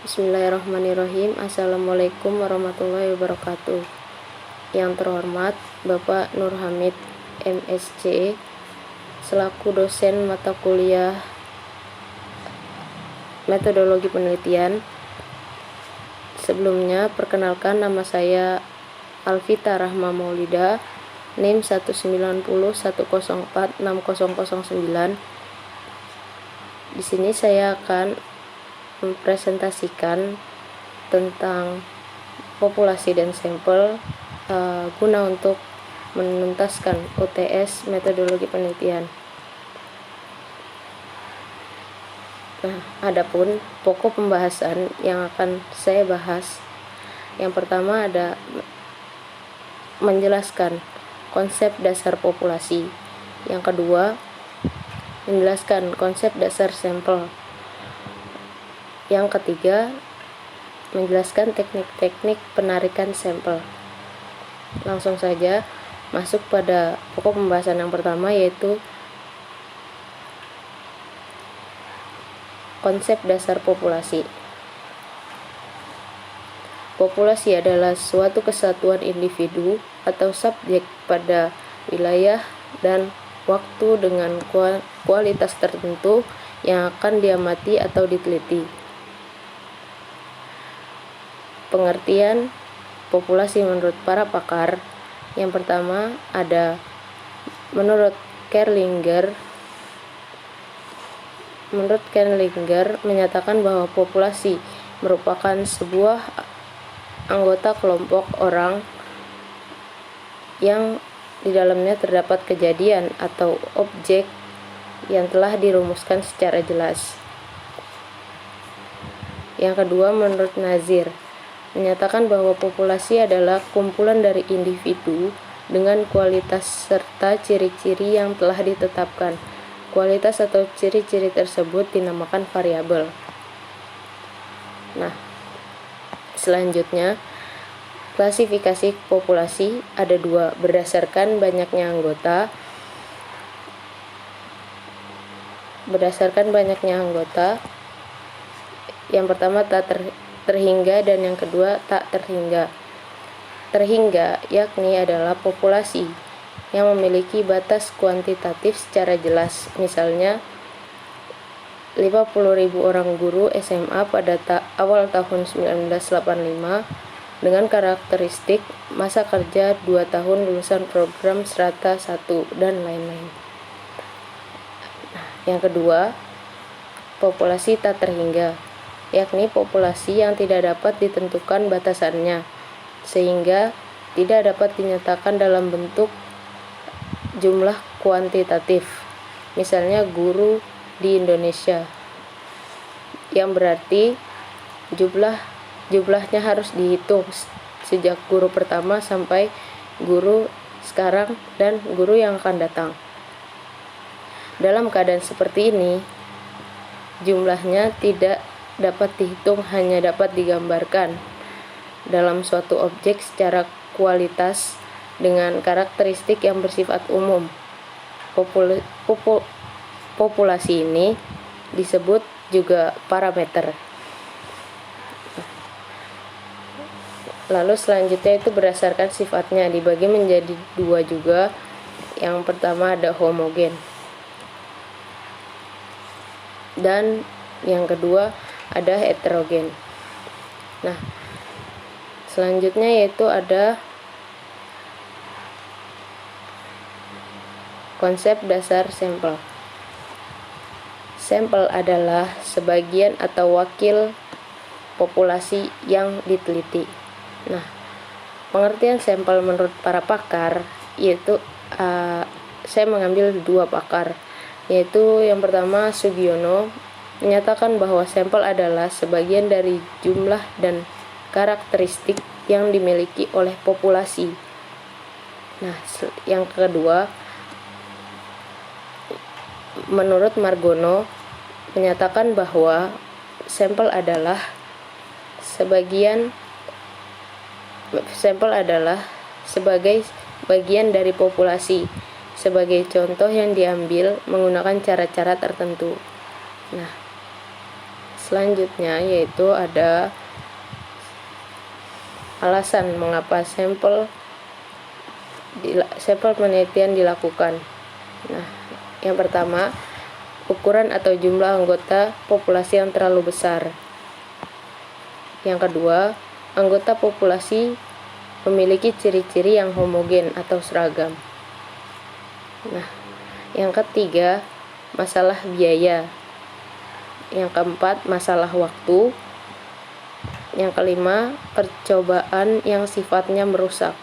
Bismillahirrahmanirrahim. Assalamualaikum warahmatullahi wabarakatuh. Yang terhormat Bapak Nur Hamid, MSc, selaku dosen mata kuliah Metodologi Penelitian. Sebelumnya, perkenalkan, nama saya Alvita Rahma Maulida, NIM 19010460009. Di sini saya akan mempresentasikan tentang populasi dan sampel guna untuk menuntaskan UTS metodologi penelitian. Nah, adapun pokok pembahasan yang akan saya bahas, yang pertama ada menjelaskan konsep dasar populasi, yang kedua menjelaskan konsep dasar sampel, yang ketiga menjelaskan teknik-teknik penarikan sampel. Langsung saja masuk pada pokok pembahasan yang pertama, yaitu konsep dasar populasi. Populasi adalah suatu kesatuan individu atau subjek pada wilayah dan waktu dengan kualitas tertentu yang akan diamati atau diteliti. Pengertian populasi menurut para pakar, yang pertama ada menurut Kerlinger menyatakan bahwa populasi merupakan sebuah anggota kelompok orang yang di dalamnya terdapat kejadian atau objek yang telah dirumuskan secara jelas. Yang kedua, menurut Nazir menyatakan bahwa populasi adalah kumpulan dari individu dengan kualitas serta ciri-ciri yang telah ditetapkan. Kualitas atau ciri-ciri tersebut dinamakan variabel. Nah, selanjutnya klasifikasi populasi ada dua, berdasarkan banyaknya anggota. Yang pertama tak terhingga dan yang kedua tak terhingga. Terhingga yakni adalah populasi yang memiliki batas kuantitatif secara jelas, misalnya 50.000 orang guru SMA pada awal tahun 1985 dengan karakteristik masa kerja 2 tahun lulusan program strata 1 dan lain-lain. Yang kedua, populasi tak terhingga, yakni populasi yang tidak dapat ditentukan batasannya, sehingga tidak dapat dinyatakan dalam bentuk jumlah kuantitatif, misalnya guru di Indonesia, yang berarti jumlahnya harus dihitung sejak guru pertama sampai guru sekarang dan guru yang akan datang. Dalam keadaan seperti ini, jumlahnya tidak dapat dihitung, hanya dapat digambarkan dalam suatu objek secara kualitas dengan karakteristik yang bersifat umum. Populasi ini disebut juga parameter. Lalu selanjutnya itu berdasarkan sifatnya, dibagi menjadi dua juga. Yang pertama ada homogen, dan yang kedua ada heterogen. Nah, selanjutnya yaitu ada konsep dasar sampel. Sampel adalah sebagian atau wakil populasi yang diteliti. Nah, pengertian sampel menurut para pakar yaitu saya mengambil dua pakar, yaitu yang pertama Sugiono menyatakan bahwa sampel adalah sebagian dari jumlah dan karakteristik yang dimiliki oleh populasi. Nah, yang kedua menurut Margono menyatakan bahwa sampel adalah sebagai bagian dari populasi, sebagai contoh yang diambil menggunakan cara-cara tertentu. Nah, selanjutnya yaitu ada alasan mengapa sampel penelitian dilakukan. Nah, yang pertama, ukuran atau jumlah anggota populasi yang terlalu besar. Yang kedua, anggota populasi memiliki ciri-ciri yang homogen atau seragam. Nah, yang ketiga, masalah biaya. Yang keempat, masalah waktu. Yang kelima, percobaan yang sifatnya merusak.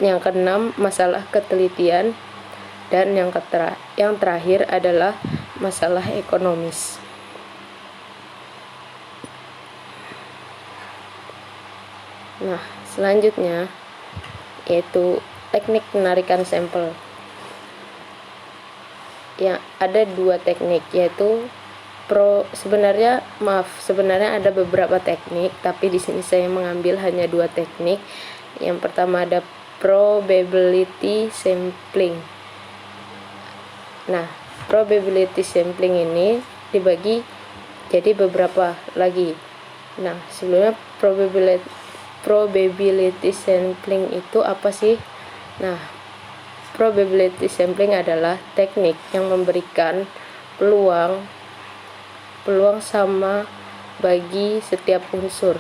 Yang keenam, masalah ketelitian. Dan yang terakhir adalah masalah ekonomis. Nah, selanjutnya yaitu teknik penarikan sampel. Yang ada dua teknik, yaitu sebenarnya ada beberapa teknik, tapi di sini saya mengambil hanya dua teknik. Yang pertama ada probability sampling. Nah, probability sampling ini dibagi jadi beberapa lagi. Nah, sebelumnya probability sampling itu apa sih? Nah, probability sampling adalah teknik yang memberikan peluang sama bagi setiap unsur.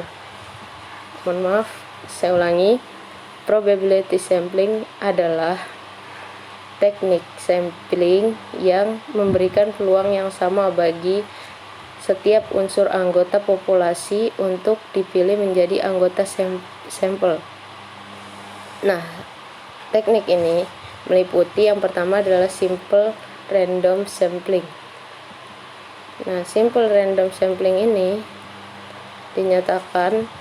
Mohon maaf, saya ulangi. Probability sampling adalah teknik sampling yang memberikan peluang yang sama bagi setiap unsur anggota populasi untuk dipilih menjadi anggota sampel. Nah, teknik ini meliputi yang pertama adalah simple random sampling. Nah, simple random sampling ini dinyatakan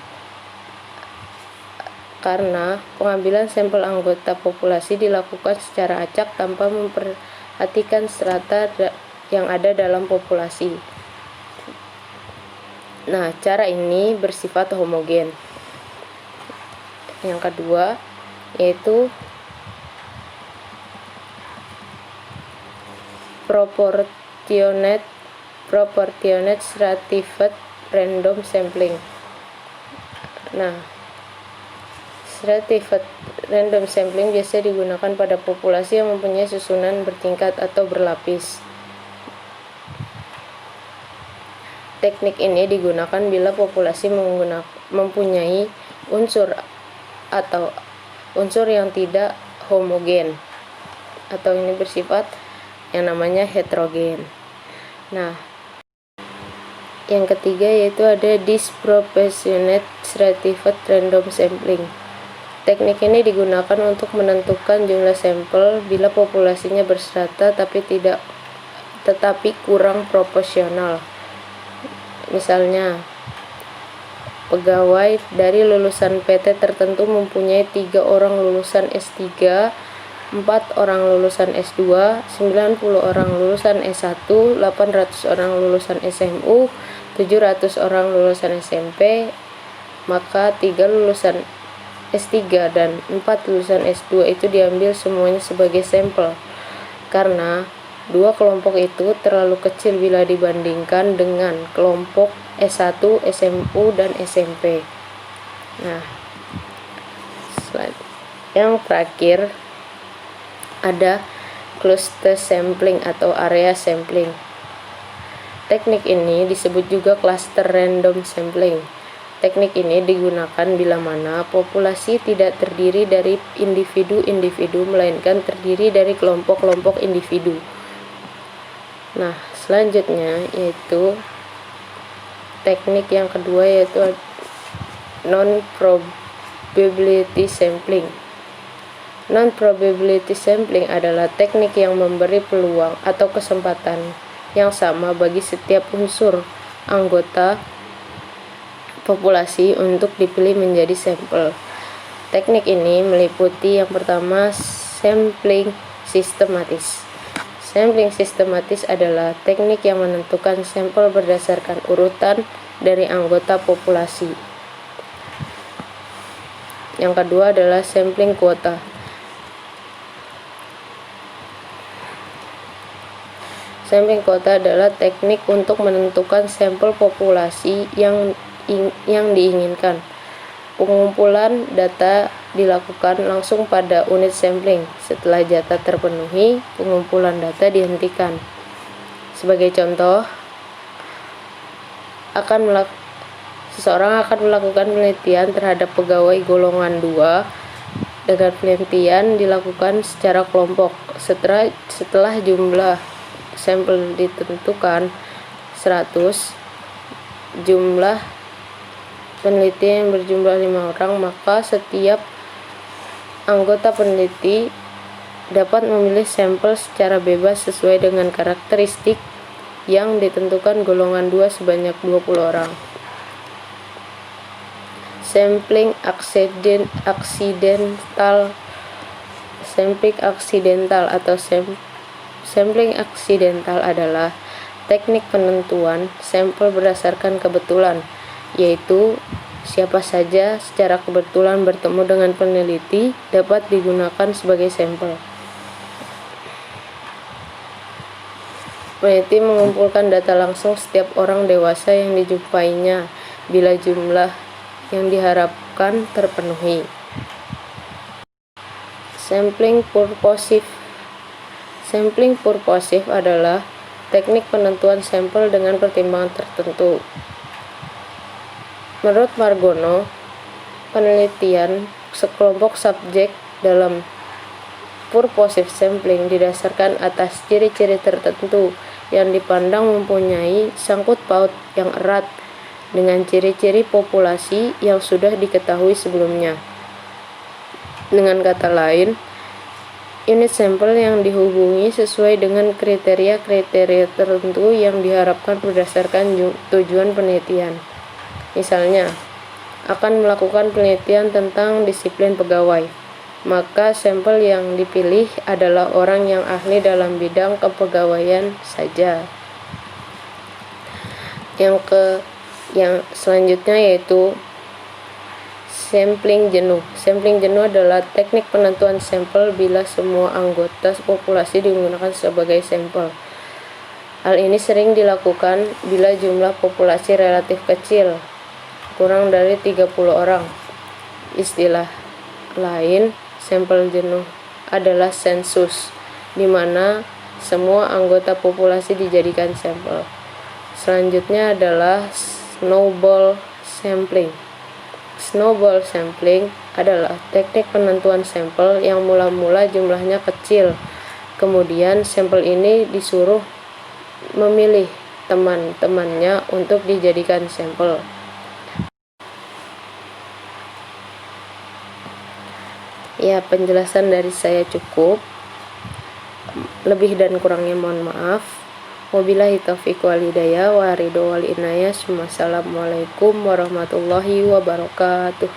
karena pengambilan sampel anggota populasi dilakukan secara acak tanpa memperhatikan strata yang ada dalam populasi. Nah, cara ini bersifat homogen. Yang kedua yaitu proportionate stratified random sampling. Nah, stratified random sampling biasa digunakan pada populasi yang mempunyai susunan bertingkat atau berlapis. Teknik ini digunakan bila populasi mempunyai unsur yang tidak homogen atau ini bersifat yang namanya heterogen. Nah, yang ketiga yaitu ada disproportionate stratified random sampling. Teknik ini digunakan untuk menentukan jumlah sampel bila populasinya berstrata tetapi kurang proporsional. Misalnya, pegawai dari lulusan PT tertentu mempunyai 3 orang lulusan S3, 4 orang lulusan S2, 90 orang lulusan S1, 800 orang lulusan SMU, 700 orang lulusan SMP, maka 3 lulusan S3 dan 4 lulusan S2 itu diambil semuanya sebagai sampel karena dua kelompok itu terlalu kecil bila dibandingkan dengan kelompok S1, SMU, dan SMP. Nah, yang terakhir ada cluster sampling atau area sampling. Teknik ini disebut juga cluster random sampling. Teknik ini digunakan bila mana populasi tidak terdiri dari individu-individu, melainkan terdiri dari kelompok-kelompok individu. Nah, selanjutnya yaitu teknik yang kedua yaitu non-probability sampling. Non-probability sampling adalah teknik yang memberi peluang atau kesempatan yang sama bagi setiap unsur anggota populasi untuk dipilih menjadi sampel. Teknik ini meliputi yang pertama sampling sistematis. Sampling sistematis adalah teknik yang menentukan sampel berdasarkan urutan dari anggota populasi. Yang kedua adalah sampling kuota. Sampling quota adalah teknik untuk menentukan sampel populasi yang diinginkan. Pengumpulan data dilakukan langsung pada unit sampling. Setelah data terpenuhi, pengumpulan data dihentikan. Sebagai contoh, seseorang akan melakukan penelitian terhadap pegawai golongan 2 dengan penelitian dilakukan secara kelompok. Setelah jumlah sampel ditentukan 100, jumlah peneliti yang berjumlah 5 orang, maka setiap anggota peneliti dapat memilih sampel secara bebas sesuai dengan karakteristik yang ditentukan golongan 2 sebanyak 20 orang. Sampling aksidental adalah teknik penentuan sampel berdasarkan kebetulan, yaitu siapa saja secara kebetulan bertemu dengan peneliti dapat digunakan sebagai sampel. Peneliti mengumpulkan data langsung setiap orang dewasa yang dijumpainya bila jumlah yang diharapkan terpenuhi. Sampling purposive adalah teknik penentuan sampel dengan pertimbangan tertentu. Menurut Margono, penelitian sekelompok subjek dalam purposive sampling didasarkan atas ciri-ciri tertentu yang dipandang mempunyai sangkut paut yang erat dengan ciri-ciri populasi yang sudah diketahui sebelumnya. Dengan kata lain, unit sampel yang dihubungi sesuai dengan kriteria-kriteria tertentu yang diharapkan berdasarkan tujuan penelitian. Misalnya, akan melakukan penelitian tentang disiplin pegawai, maka sampel yang dipilih adalah orang yang ahli dalam bidang kepegawaian saja. Yang selanjutnya yaitu sampling jenuh. Sampling jenuh adalah teknik penentuan sampel bila semua anggota populasi digunakan sebagai sampel. Hal ini sering dilakukan bila jumlah populasi relatif kecil, kurang dari 30 orang. Istilah lain sampel jenuh adalah sensus, di mana semua anggota populasi dijadikan sampel. Selanjutnya adalah snowball sampling. Snowball sampling adalah teknik penentuan sampel yang mula-mula jumlahnya kecil. Kemudian sampel ini disuruh memilih teman-temannya untuk dijadikan sampel. Ya, penjelasan dari saya cukup. Lebih dan kurangnya mohon maaf. Wabillahi taufiq wal hidayah wa ridho wal inayah. Wassalamualaikum warahmatullahi wabarakatuh.